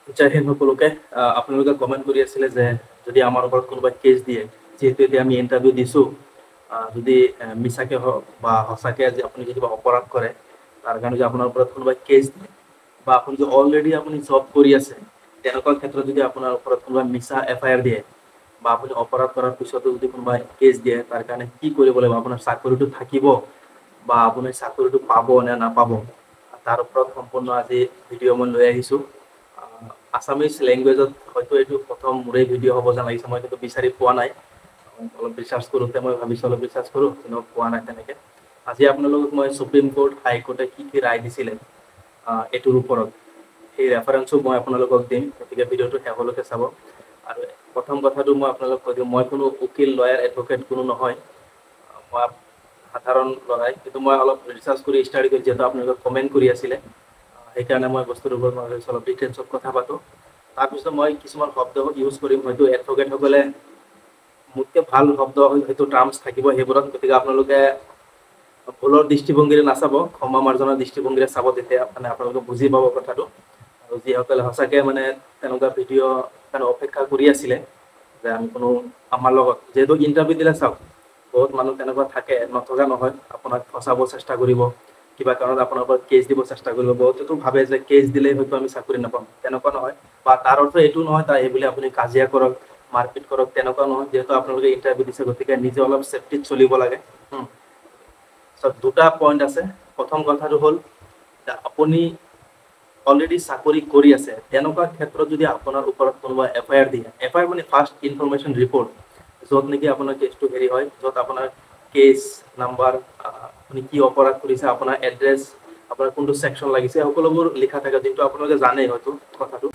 জয় হিন্দ সকলোকে। আপোনালোকে কমেণ্ট কৰি আছিলে যে যদি আমাৰ ওপৰত কোনোবাই কেছ দিয়ে, যিহেতু এতিয়া আমি ইণ্টাৰভিউ দিছোঁ, যদি মিছাকে হওক বা সঁচাকে আজি আপুনি যদি কিবা অপৰাধ কৰে, তাৰ কাৰণে যদি আপোনাৰ ওপৰত কোনোবাই কেছ দিয়ে বা আপুনি যদি অলৰেডি আপুনি জব কৰি আছে, তেনেকুৱা ক্ষেত্ৰত যদি আপোনাৰ ওপৰত কোনোবাই মিছা FIR দিয়ে বা আপুনি অপৰাধ কৰাৰ পিছতো যদি কোনোবাই কেছ দিয়ে, তাৰ কাৰণে কি কৰিব লাগিব, আপোনাৰ চাকৰিটো থাকিব বা আপুনি চাকৰিটো পাব নে নাপাব, তাৰ ওপৰত সম্পূৰ্ণ আজি ভিডিঅ' মই লৈ আহিছোঁ। আছামিজ লেংগুৱেজত হয়তো এইটো প্ৰথম মোৰেই ভিডিঅ' হ'ব যেন লাগিছে, মই কিন্তু বিচাৰি পোৱা নাই। অলপ ৰিচাৰ্চ কৰোঁতে মই ভাবিছোঁ অলপ ৰিচাৰ্চ কৰোঁ, কিন্তু পোৱা নাই তেনেকৈ। আজি আপোনালোকক মই সুপ্ৰিম কোৰ্ট হাইকোৰ্টে কি কি ৰায় দিছিলে এইটোৰ ওপৰত, সেই ৰেফাৰেঞ্চো মই আপোনালোকক দিম, গতিকে ভিডিঅ'টো শেষলৈকে চাব। আৰু প্ৰথম কথাটো মই আপোনালোকক কৈ দিওঁ, মই কোনো উকিল, লয়াৰ, এডভকেট কোনো নহয়। মই সাধাৰণ ল'ৰাই, কিন্তু মই অলপ ৰিচাৰ্চ কৰি ষ্টাডি কৰি, যিহেতু আপোনালোকে কমেণ্ট কৰি আছিলে, সেইকাৰণে মই বস্তুটোৰ ওপৰত মই ভাবিছোঁ অলপ ডিটেইলছত কথা পাতোঁ। তাৰপিছত মই কিছুমান শব্দ ইউজ কৰিম, হয়তো এডভকেটসকলে মোতকৈ ভাল শব্দ হয়তো টাৰ্মছ থাকিব সেইবোৰত, গতিকে আপোনালোকে ভুলৰ দৃষ্টিভংগীৰে নাচাব, ক্ষমা মাৰ্জনাৰ দৃষ্টিভংগীৰে চাব, তেতিয়া মানে আপোনালোকে বুজি পাব কথাটো। আৰু যিসকলে সঁচাকৈ মানে তেনেকুৱা ভিডিঅ' কাৰণে অপেক্ষা কৰি আছিলে যে আমি কোনো আমাৰ লগত, যিহেতু ইণ্টাৰভিউ দিলে চাওক, বহুত মানুহ তেনেকুৱা থাকে, নথকা নহয়, আপোনাক ফচাব চেষ্টা কৰিব, কিবা কাৰণত আপোনাৰ ওপৰত কেছ দিব চেষ্টা কৰিব। বহুতেতো ভাবে যে কেছ দিলেই হয়তো আমি চাকৰি নাপাম, তেনেকুৱা নহয়। বা তাৰ অৰ্থ এইটো নহয় তাৰ এইবুলি আপুনি কাজিয়া কৰক, মাৰপিট কৰক, তেনেকুৱা নহয়। যিহেতু আপোনালোকে ইণ্টাৰভিউ দিছে, গতিকে নিজে অলপ ছেফটিত চলিব লাগে। দুটা পইণ্ট আছে। প্ৰথম কথাটো হ'ল, আপুনি অলৰেডি চাকৰি কৰি আছে, তেনেকুৱা ক্ষেত্ৰত যদি আপোনাৰ ওপৰত কোনোবা FIR দিয়ে, FIR মানে ফাৰ্ষ্ট ইনফৰমেশ্যন ৰিপৰ্ট, য'ত নেকি আপোনাৰ কেছটো হেৰি হয়, য'ত আপোনাৰ কেছ নাম্বাৰ, আপুনি কি অপৰাধ কৰিছে, আপোনাৰ এড্ৰেছ, আপোনাৰ কোনটো ছেকশ্যন লাগিছে, সকলোবোৰ লিখা থাকে, যিটো আপোনালোকে জানেই হয়তো কথাটো।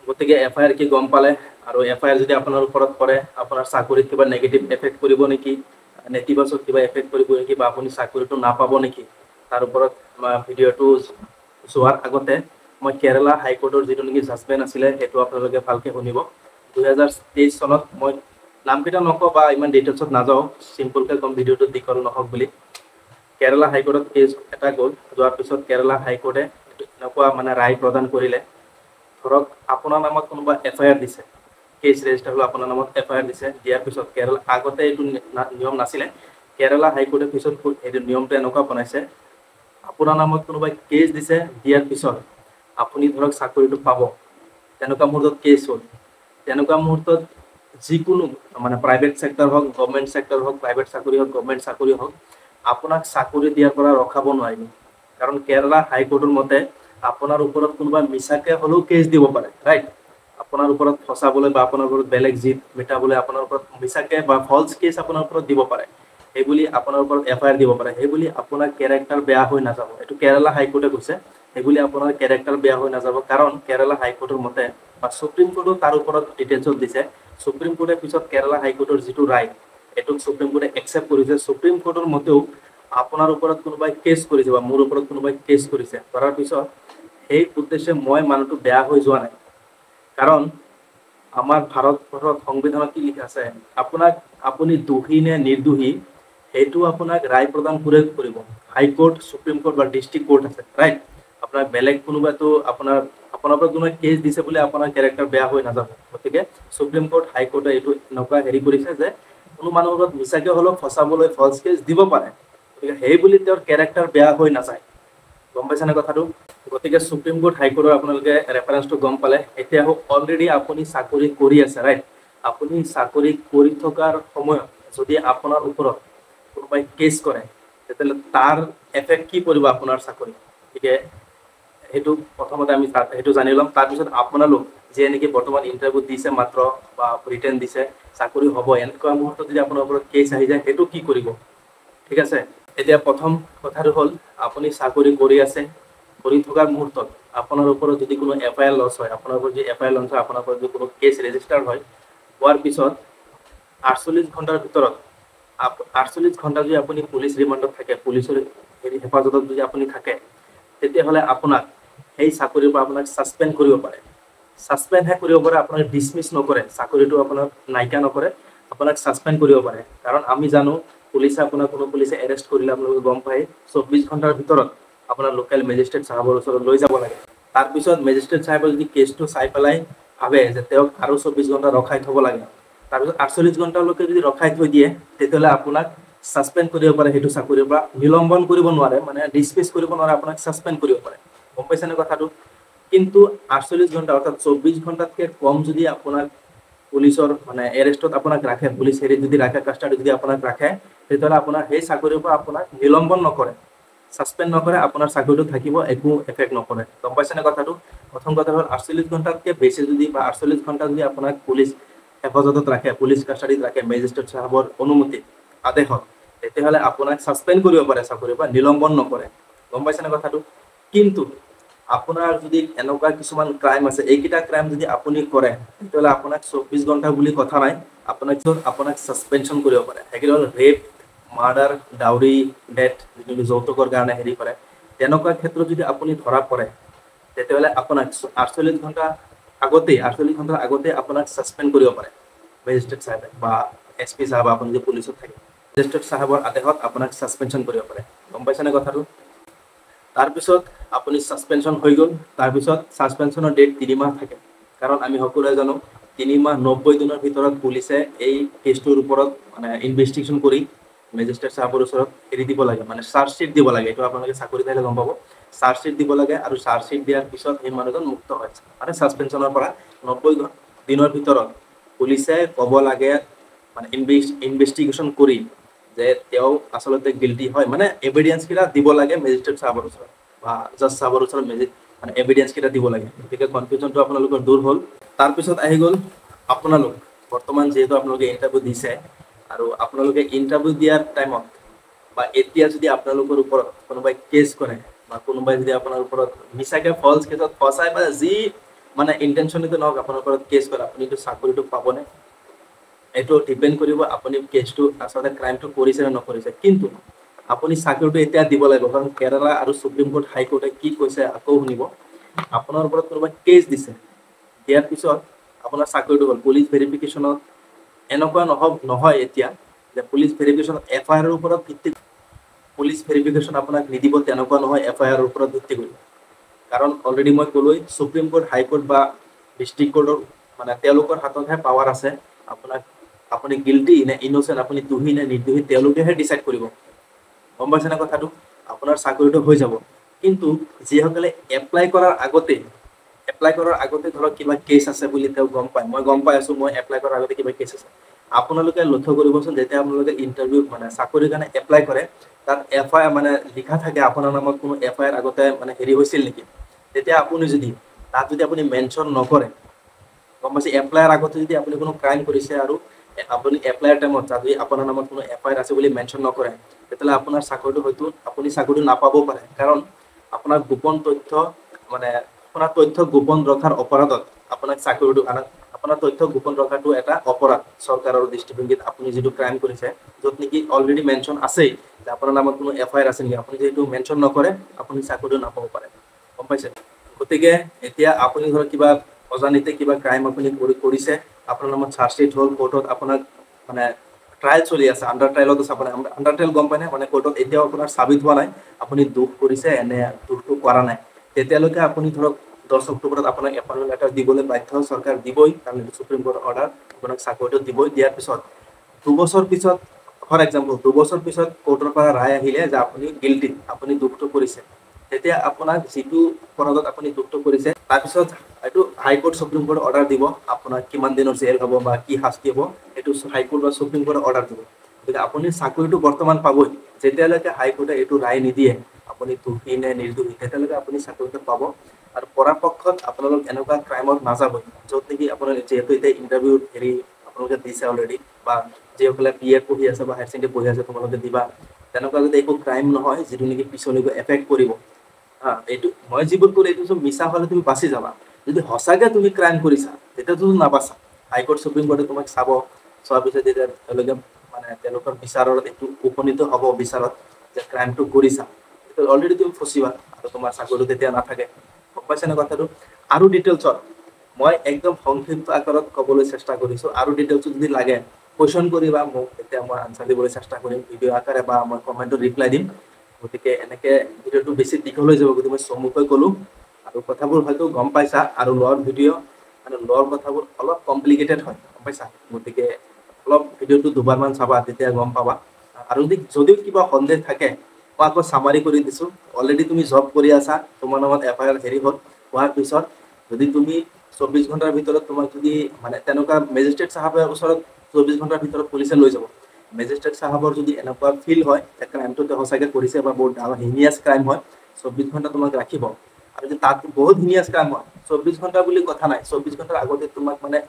গতিকে FIR কি গম পালে, আৰু FIR যদি আপোনাৰ ওপৰত কৰে, আপোনাৰ চাকৰিত কিবা নেগেটিভ এফেক্ট কৰিব নেকি, নেতিবাচক কিবা এফেক্ট কৰিব নেকি, বা আপুনি চাকৰিটো নাপাব নেকি, তাৰ ওপৰত ভিডিঅ'টো চোৱাৰ আগতে মই কেৰালা হাইকোৰ্টৰ যিটো নেকি জাজমেণ্ট আছিলে, সেইটো আপোনালোকে ভালকৈ শুনিব। 2023 চনত, মই নামকেইটা নকওঁ বা ইমান ডিটেইলছত নাযাওঁ, চিম্পলকৈ কম, ভিডিঅ'টো দীঘল নহওক বুলি। কেৰালা হাইকোৰ্টত কেছ এটা গ'ল, যোৱাৰ পিছত কেৰালা হাইকোৰ্টে এনেকুৱা মানে ৰায় প্ৰদান কৰিলে, ধৰক আপোনাৰ নামত কোনোবা FIR দিছে, কেছ ৰেজিষ্টাৰ হ'ল, আপোনাৰ নামত FIR দিছে, দিয়াৰ পিছত কেৰালা, আগতে এইটো নিয়ম নাছিলে, কেৰালা হাইকোৰ্টে পিছত এইটো নিয়মটো এনেকুৱা বনাইছে, আপোনাৰ নামত কোনোবাই কেছ দিছে, দিয়াৰ পিছত আপুনি ধৰক চাকৰিটো পাব, তেনেকুৱা মুহূৰ্তত কেছ হ'ল, তেনেকুৱা মুহূৰ্তত যিকোনো মানে প্ৰাইভেট ছেক্টৰ হওক, গভৰ্ণমেণ্ট ছেক্টৰ হওক, প্ৰাইভেট চাকৰি হওক, গভৰ্ণমেণ্ট চাকৰি হওক, আপোনাক চাকৰি দিয়াৰ পৰা ৰখাব নোৱাৰিব। কাৰণ কেৰালা হাইকোৰ্টৰ মতে আপোনাৰ ওপৰত কোনোবা মিছাকে হ'লেও কেছ দিব পাৰে, ৰাইট? আপোনাৰ ওপৰত ফচাবলৈ বা আপোনাৰ ওপৰত বেলেগ জিদ মিটাবলৈ আপোনাৰ ওপৰত মিছাকে বা ফল্ছ কেছ আপোনাৰ ওপৰত দিব পাৰে, সেইবুলি আপোনাৰ ওপৰত FIR দিব পাৰে, সেইবুলি আপোনাৰ কেৰেক্টাৰ বেয়া হৈ নাযাব। এইটো কেৰালা হাইকোৰ্টে কৈছে, সেইবুলি আপোনাৰ কেৰেক্টাৰ বেয়া হৈ নাযাব। কাৰণ কেৰালা হাইকোৰ্টৰ মতে, বা সুপ্ৰিম কোৰ্টেও তাৰ ওপৰত ডিটেইলছত দিছে, সুপ্ৰিম কোৰ্টে পিছত কেৰালা হাইকোৰ্টৰ যিটো ৰায়, এইটোক সুপ্ৰিম কোৰ্টে একচেপ্ট কৰিছে। সুপ্ৰিম কোৰ্টৰ মতেও আপোনাৰ ওপৰত কোনোবাই কেছ কৰিছে বা মোৰ ওপৰত কোনোবাই কেছ কৰিছে, কৰাৰ পিছত সেই উদ্দেশ্যে মই মানুহটো বেয়া হৈ যোৱা নাই। কাৰণ আমাৰ ভাৰতবৰ্ষৰ সংবিধানত কি লিখা আছে, আপুনি দোষী নে নিৰ্দোষী সেইটো আপোনাক ৰায় প্ৰদান কৰিব হাইকোৰ্ট, সুপ্ৰিম কোৰ্ট বা ডিষ্ট্ৰিক্ট কোৰ্ট আছে, ৰাইট? আপোনাৰ বেলেগ কোনোবাতো আপোনাৰ ওপৰত কোনোবাই কেছ দিছে বুলি আপোনাৰ কেৰেক্টাৰ বেয়া হৈ নাযাব। গতিকে সুপ্ৰিম কোৰ্ট, হাইকোৰ্টে এইটো এনেকুৱা হেৰি কৰিছে যে কোনো মানুহৰ ওপৰত মিছাকে হ'লেও ফচাবলৈ ফল্ছ কেছ দিব পাৰে, গতিকে সেই বুলি তেওঁৰ কেৰেক্টাৰ বেয়া হৈ নাযায়। গম পাইছেনে কথাটো? গতিকে সুপ্ৰিম কোৰ্ট, হাইকোৰ্টৰ আপোনালোকে ৰেফাৰেঞ্চটো গম পালে। এতিয়া অলৰেডি আপুনি চাকৰি কৰি আছে, ৰাইট? আপুনি চাকৰি কৰি থকাৰ সময়ত যদি আপোনাৰ ওপৰত কোনোবাই কেছ কৰে, তেতিয়াহ'লে তাৰ এফেক্ট কি পৰিব আপোনাৰ চাকৰিত। গতিকে সেইটো প্ৰথমতে আমি সেইটো জানি ল'ম। তাৰপিছত আপোনালোক যে নেকি বৰ্তমান ইণ্টাৰভিউ দিছে মাত্ৰ বা ৰিটেন দিছে, চাকৰি হ'ব, এনেকুৱা মুহূৰ্তত যদি আপোনাৰ ওপৰত কেছ আহি যায়, সেইটো কি কৰিব? ঠিক আছে? এতিয়া প্ৰথম কথাটো হ'ল, আপুনি চাকৰি কৰি আছে, কৰি থকাৰ মুহূৰ্তত আপোনাৰ ওপৰত যদি কোনো FIR লঞ্চ হয়, আপোনাৰ ওপৰত যদি FIR লঞ্চ হয়, আপোনাৰ ওপৰত যদি কোনো কেছ ৰেজিষ্টাৰ হয়, হোৱাৰ পিছত 48 ঘণ্টাৰ ভিতৰত 48 ঘণ্টা যদি আপুনি পুলিচ ৰিমাণ্ডত থাকে, পুলিচৰ হেফাজতত যদি আপুনি থাকে, তেতিয়াহ'লে আপোনাক সেই চাকৰিৰ পৰা আপোনাক ছাছপেণ্ড কৰিব পাৰে। ছাছপেণ্ডহে কৰিব পাৰে, আপোনাক ডিছমিছ নকৰে, চাকৰিটো আপোনাক নাইকিয়া নকৰে, আপোনাক ছাছপেণ্ড কৰিব পাৰে। কাৰণ আমি জানো, কোনো পুলিচে এৰেষ্ট কৰিলে আপোনালোকে গম পায়, 24 ঘণ্টাৰ ভিতৰত আপোনাৰ লোকেল মেজিষ্ট্ৰেট চাহাবৰ ওচৰত লৈ যাব লাগে। তাৰপিছত মেজিষ্ট্ৰেট চাহেবে যদি কেছটো চাই পেলাই ভাবে যে তেওঁক আৰু 24 ঘণ্টা ৰখাই থ'ব লাগে, তাৰপিছত 48 ঘণ্টালৈকে যদি ৰখাই থৈ দিয়ে, তেতিয়াহ'লে আপোনাক ছাছপেণ্ড কৰিব পাৰে সেইটো চাকৰিৰ পৰা, নিলম্বন কৰিব নোৱাৰে, মানে ডিছমিছ কৰিব নোৱাৰে, আপোনাক ছাছপেণ্ড কৰিব পাৰে। গম পাইছেনে কথাটো? কিন্তু 48 ঘণ্টা অৰ্থাৎ 24 ঘণ্টাতকৈ কম যদি আপোনাক পুলিচৰ মানে এৰেষ্টত আপোনাক ৰাখে, পুলিচ হেৰিত যদি ৰাখে, কাষ্টাডিত যদি আপোনাক ৰাখে, তেতিয়াহ'লে আপোনাৰ সেই চাকৰিৰ পৰা আপোনাক নিলম্বন নকৰে, ছাছপেণ্ড নকৰে, আপোনাৰ চাকৰিটো থাকিব, একো এফেক্ট নকৰে। গম পাইছেনে কথাটো? প্ৰথম কথা হ'ল 48 ঘণ্টাতকৈ বেছি যদি বা 48 ঘণ্টা যদি আপোনাক পুলিচ হেফাজতত ৰাখে, পুলিচ কাষ্টাডিত ৰাখে মেজিষ্ট্ৰেট চাহাবৰ অনুমতি আদেশত, তেতিয়াহ'লে আপোনাক ছাছপেণ্ড কৰিব পাৰে চাকৰিৰ পৰা, নিলম্বন নকৰে। গম পাইছেনে কথাটো? কিন্তু আপোনাৰ যদি এনেকুৱা কিছুমান ক্ৰাইম আছে, এইকেইটা ক্ৰাইম যদি আপুনি কৰে, তেতিয়াহ'লে আপোনাক 24 ঘণ্টা বুলি কথা নাই, আপোনাক ছাছপেনশ্যন কৰিব পাৰে। সেইকেইটা হ'ল ৰেপ, মাৰ্ডাৰ, ডাউৰি, ডেথ, যিটো যৌতুকৰ কাৰণে হেৰি কৰে, তেনেকুৱা ক্ষেত্ৰত যদি আপুনি ধৰা পৰে, তেতিয়াহ'লে আপোনাক 48 ঘণ্টাৰ আগতে আপোনাক ছাছপেণ্ড কৰিব পাৰে মেজিষ্ট্ৰেট চাহেবে বা SP চাহাব, আপুনি যদি পুলিচত থাকে, মেজিষ্ট্ৰেট চাহাবৰ আদেশত আপোনাক ছাছপেনশ্যন কৰিব পাৰে। গম পাইছেনে কথাটো? তাৰপিছত আপুনি ছাছপেনশ্যন হৈ গ'ল, তাৰপিছত ছাছপেনশ্যনৰ ডেট 3 মাহ থাকে, কাৰণ আমি সকলোৱে জানো 3 মাহ 90 দিনৰ ভিতৰত পুলিচে এই কেছটোৰ ওপৰত মানে ইনভেষ্টিগেশ্যন কৰি মেজিষ্ট্ৰেট চাহাবৰ ওচৰত এৰি দিব লাগে, মানে চাৰ্জশ্বিট দিব লাগে। এইটো আপোনালোকে চাকৰি থাকিলে গম পাব, চাৰ্জশ্বিট দিব লাগে, আৰু চাৰ্জশ্বিট দিয়াৰ পিছত সেই মানুহজন মুক্ত হয়, মানে ছাছপেনশ্যনৰ পৰা 90 দিনৰ ভিতৰত পুলিচে ক'ব লাগে, মানে ইনভেষ্টিগেশ্যন কৰি যে তেওঁ আচলতে গিল্টি হয়, মানে এভিডেন্সকেইটা দিব লাগে মেজিষ্ট্ৰেট চাহাবৰ ওচৰত বা জাজ চাহাবৰ ওচৰত, মানে এভিডেন্সকেইটা দিব লাগে। গতিকে কনফিউজনটো আপোনালোকৰ দূৰ হ'ল। তাৰপিছত আহি গ'ল আপোনালোক, বৰ্তমান যিহেতু আপোনালোকে ইণ্টাৰভিউ দিছে, আৰু আপোনালোকে ইণ্টাৰভিউ দিয়াৰ টাইমত বা এতিয়া যদি আপোনালোকৰ ওপৰত কোনোবাই কেছ কৰে, বা কোনোবাই যদি আপোনাৰ ওপৰত মিছাকে ফলছ কেছত ফচাই বা যি মানে ইণ্টেনশ্যনটো নহওক আপোনাৰ ওপৰত কেছ কৰে, আপুনিতো চাকৰিটো পাবনে? এইটো ডিপেণ্ড কৰিব আপুনি কেছটো আচলতে ক্ৰাইমটো কৰিছে নে নকৰিছে। কিন্তু আপুনি চাকৰিটো এতিয়া দিব লাগিব, কাৰণ কেৰালা আৰু সুপ্ৰিম কোৰ্ট হাইকোৰ্টে কি কৈছে আকৌ শুনিব। আপোনাৰ ওপৰত কোনোবাই কেছ দিছে, দিয়াৰ পিছত আপোনাৰ চাকৰিটো হ'ল, পুলিচ ভেৰিফিকেশ্যনত এনেকুৱা নহয় এতিয়া যে পুলিচ ভেৰিফিকেশ্যনত FIR ৰ ওপৰত ভিত্তি পুলিচ ভেৰিফিকেশ্যন আপোনাক নিদিব, তেনেকুৱা নহয় FIR ৰ ওপৰত ভিত্তি কৰিব। কাৰণ অলৰেডি মই ক'লোৱেই, সুপ্ৰিম কোৰ্ট, হাইকোৰ্ট বা ডিষ্ট্ৰিক্ট কোৰ্টৰ মানে তেওঁলোকৰ হাততহে পাৱাৰ আছে, আপুনি গিল্টি নে ইন'চেণ্ট, আপুনি দোষী নে নিৰ্দোষী, তেওঁলোকেহে ডিচাইড কৰিব। গম পাইছেনে কথাটো? আপোনাৰ চাকৰিটো হৈ যাব। কিন্তু যিসকলে এপ্লাই কৰাৰ আগতে ধৰক কিবা কেছ আছে বুলি তেওঁ গম পায়, মই গম পাই আছোঁ, মই এপ্লাই কৰাৰ আগতে কিবা কেছ আছে, আপোনালোকে লক্ষ্য কৰিবচোন, যেতিয়া আপোনালোকে ইণ্টাৰভিউ মানে চাকৰিৰ কাৰণে এপ্লাই কৰে, তাত FIR মানে লিখা থাকে আপোনাৰ নামত কোনো FIR আগতে মানে হেৰি হৈছিল নেকি। তেতিয়া আপুনি যদি তাত যদি আপুনি মেনশ্যন নকৰে, গম পাইছে, এপ্লাইৰ আগতে যদি আপুনি কোনো ক্ৰাইম কৰিছে আৰু আপুনি এপ্লাইৰ টাইমত যদি আপোনাৰ নামত কোনো FIR আছে বুলি মেনশ্যন নকৰে, তেতিয়াহ'লে আপোনাৰ চাকৰিটো হয়তো আপুনি চাকৰিটো নাপাবও পাৰে। কাৰণ আপোনাৰ গোপন তথ্য মানে আপোনাৰ তথ্য গোপন ৰখাৰ অপৰাধত আপোনাক চাকৰিটো, আপোনাৰ তথ্য গোপন ৰখাটো এটা অপৰাধ চৰকাৰৰ দৃষ্টিভংগীত। আপুনি যিটো ক্ৰাইম কৰিছে, য'ত নেকি অলৰেডি মেনশ্যন আছেই যে আপোনাৰ নামত কোনো FIR আছে নেকি, আপুনি যিহেতু মেনশ্যন নকৰে, আপুনি চাকৰিটো নাপাব পাৰে। গম পাইছে? গতিকে এতিয়া আপুনি ধৰক কিবা অজানিতে কিবা ক্ৰাইম আপুনি কৰিছে, আপোনাৰ নামত চাৰ্জশ্বিট হ'ল, কোৰ্টত আপোনাক মানে ট্ৰায়েল চলি আছে, আণ্ডাৰ ট্ৰায়েলত আছে, আপোনাৰ আণ্ডাৰ ট্ৰায়েল গম পায় নে, মানে কোৰ্টত এতিয়াও আপোনাৰ চাবিত হোৱা নাই আপুনি দোষ কৰিছে এনে দোষটো কৰা নাই, তেতিয়ালৈকে আপুনি ধৰক 10 অক্টোবৰত আপোনাক এপইণ্টমেণ্ট লেটাৰ দিবলৈ বাধ্য, চৰকাৰ দিবই, কাৰণ এইটো সুপ্ৰিম কোৰ্টৰ অৰ্ডাৰ, আপোনাক চাকৰিটো দিবই। দিয়াৰ পিছত 2 বছৰ পিছত, ফৰ এক্সাম্পল 2 বছৰ পিছত কোৰ্টৰ পৰা ৰায় আহিলে যে আপুনি গিল্টি, আপুনি দোষটো কৰিছে, তেতিয়া আপোনাক যিটো অপৰাধত আপুনি দোষটো কৰিছে, তাৰপিছত এইটো হাইকোৰ্ট, সুপ্ৰিম কোৰ্টে অৰ্ডাৰ দিব, আপোনাক কিমান দিনৰ জেল হ'ব বা কি শাস্তি হ'ব, এইটো হাইকোৰ্ট বা সুপ্ৰিম কোৰ্টে অৰ্ডাৰ দিব। গতিকে আপুনি চাকৰিটো বৰ্তমান পাবই, যেতিয়ালৈকে হাইকোৰ্টে এইটো ৰায় নিদিয়ে আপুনি দোষী নে নিৰ্দোষী, তেতিয়ালৈকে আপুনি চাকৰিটো পাব। আৰু পৰাপক্ষত আপোনালোক এনেকুৱা ক্ৰাইমত নাযাবই, য'ত নেকি আপোনাৰ যিহেতু এতিয়া ইণ্টাৰভিউ হেৰি আপোনালোকে দিছে অলৰেডি, বা যিসকলে BA পঢ়ি আছে বা হায়াৰ ছেকেণ্ডেৰী পঢ়ি আছে তোমালোকে দিবা, তেনেকুৱা যদি একো ক্ৰাইম নহয় যিটো নেকি পিছলৈকে এফেক্ট কৰিব, এইটো মই যিবোৰ ক'লো এইটো চব মিছা হ'লে তুমি বাচি যাবা, যদি সঁচাকে তুমি ক্ৰাইম কৰিছা তেতিয়াতো নাবাচা। হাইকোৰ্ট, সুপ্ৰিম কোৰ্টে তোমাক চাব, চোৱাৰ পিছত যেতিয়া তেওঁলোকে মানে তেওঁলোকৰ বিচাৰত এইটো উপনীত হ'ব, বিচাৰত যে ক্ৰাইমটো কৰিছা, অলৰেডি তুমি ফচিবা, আৰু তোমাৰ চাকৰিটো তেতিয়া নাথাকে। গম পাইছেনে কথাটো? আৰু ডিটেইলছত মই একদম সংক্ষিপ্ত আকাৰত ক'বলৈ চেষ্টা কৰিছোঁ, আৰু ডিটেইলছত যদি লাগে কুৱেশ্যন কৰিবা মোক, তেতিয়া মই আনচাৰ দিবলৈ চেষ্টা কৰিম ভিডিঅ' আকাৰে, বা মই কমেণ্টত ৰিপ্লাই দিম। গতিকে এনেকে ভিডিঅ'টো বেছি দীঘল হৈ যাব, গতিকে মই চমুকৈ ক'লো। আৰু কথাবোৰ হয়তো গম পাইছা আৰু ল'ৰ ভিডিঅ' মানে ল'ৰ কথাবোৰ অলপ কমপ্লিকেটেড হয় গম পাইছা গতিকে অলপ ভিডিঅ'টো দুবাৰমান চাবা তেতিয়া গম পাবা আৰু যদিও কিবা সন্দেহ থাকে মই আকৌ চামাৰি কৰি দিছোঁ অলৰেডি তুমি জব কৰি আছা তোমাৰ নামত এফআইআৰ হেৰি হ'ল হোৱাৰ পিছত যদি তুমি 24 ঘণ্টাৰ ভিতৰত তোমাক যদি মানে তেনেকুৱা মেজিষ্ট্ৰেট চাহাবৰ ওচৰত 24 ঘণ্টাৰ ভিতৰত পুলিচে লৈ যাব মেজিষ্ট্ৰেট চাহাবৰ যদি এনেকুৱা ফিল হয় যে ক্ৰাইমটো সঁচাকৈ কৰিছে বা বহুত ডাঙৰ হিনিয়াছ ক্ৰাইম হয় 24 ঘণ্টা তোমাক ৰাখিব আৰু যদি তাত বহুত হিনিয়াছ ক্ৰাইম হয় 24 ঘণ্টা বুলি কথা নাই 24 ঘণ্টাৰ আগতে তোমাক মানে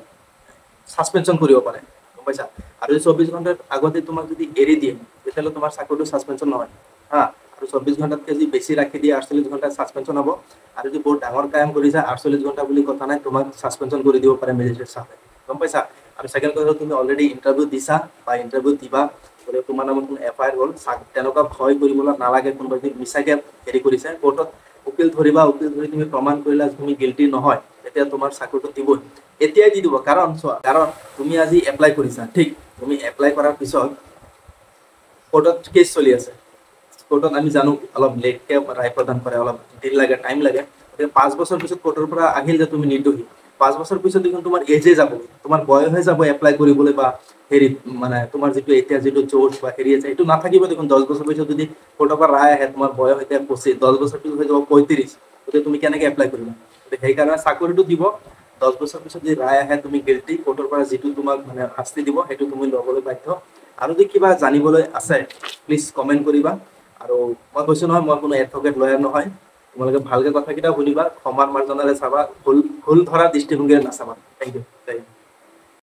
সাসপেনশন কৰিব পাৰে গম পাইছা আৰু 24 ঘণ্টাৰ আগতে তোমাক যদি এৰি দিয়ে তেতিয়াহ'লে তোমাৰ চাকৰিটো সাসপেনশন নহয় হা আৰু 24 ঘণ্টাতকৈ যদি বেছি ৰাখি দিয়ে 48 ঘণ্টা সাসপেনশন হ'ব আৰু যদি বহুত ডাঙৰ ক্ৰাইম কৰিছা 48 ঘণ্টা বুলি কথা নাই তোমাক সাসপেনশন কৰি দিব পাৰে মেজিষ্ট্ৰেট চাহাবে গম পাইছা আৰু সেকেন্ড কথা তুমি অলৰেডি ইন্টাৰভিউ দিছা বা ইন্টাৰভিউ দিবা গতিকে তোমাৰ নামত এফআইআৰ হ'ল তেনেকুৱা ভয় কৰিবলৈ নালাগে কোনোবাই যদি মিছাকৈ হেৰি কৰিছে কোৰ্টত উকিল ধৰিবা উকিল ধৰি তুমি প্ৰমাণ কৰিলা তুমি গিল্টি নহয় তেতিয়া তোমাৰ চাকৰিটো দিবই এতিয়াই দি দিব কাৰণ চোৱা কাৰণ তুমি আজি এপ্লাই কৰিছা ঠিক তুমি এপ্লাই কৰাৰ পিছত কোৰ্টত কেছ চলি আছে কোৰ্টত আমি জানো অলপ লেটকৈ ৰায় প্ৰদান কৰে অলপ দিন লাগে টাইম লাগে গতিকে 5 বছৰ পিছত কোৰ্টৰ পৰা আহিল যে তুমি নিৰ্দোষী 5 বছৰ পিছত দেখোন তোমাৰ এজে যাব তোমাৰ বয়সে যাব এপ্লাই কৰিবলৈ বা হেৰি মানে তোমাৰ যিটো এতিয়া যিটো জোচ বা হেৰি আছে সেইটো নাথাকিব দেখোন 10 বছৰ পিছত যদি কোৰ্টৰ পৰা ৰায় আহে তোমাৰ বয়স এতিয়া 25 10 বছৰ পিছত হৈ যাব 35 গতিকে তুমি কেনেকৈ এপ্লাই কৰিবা গতিকে সেইকাৰণে চাকৰিটো দিব 10 বছৰ পিছত যদি ৰায় আহে তুমি গিল্টি কোৰ্টৰ পৰা যিটো তোমাক মানে শাস্তি দিব সেইটো তুমি ল'বলৈ বাধ্য আৰু যদি কিবা জানিবলৈ আছে প্লিজ কমেণ্ট কৰিবা আৰু মই কৈছোঁ নহয় মই কোনো এডভকেট লয়াৰ নহয় তোমালোকে ভালকৈ কথাকেইটা শুনিবা ক্ষমাৰ মাৰ্জনাৰে চাবা ভুল ধৰা দৃষ্টিভংগীৰে নাচাবা থেংক ইউ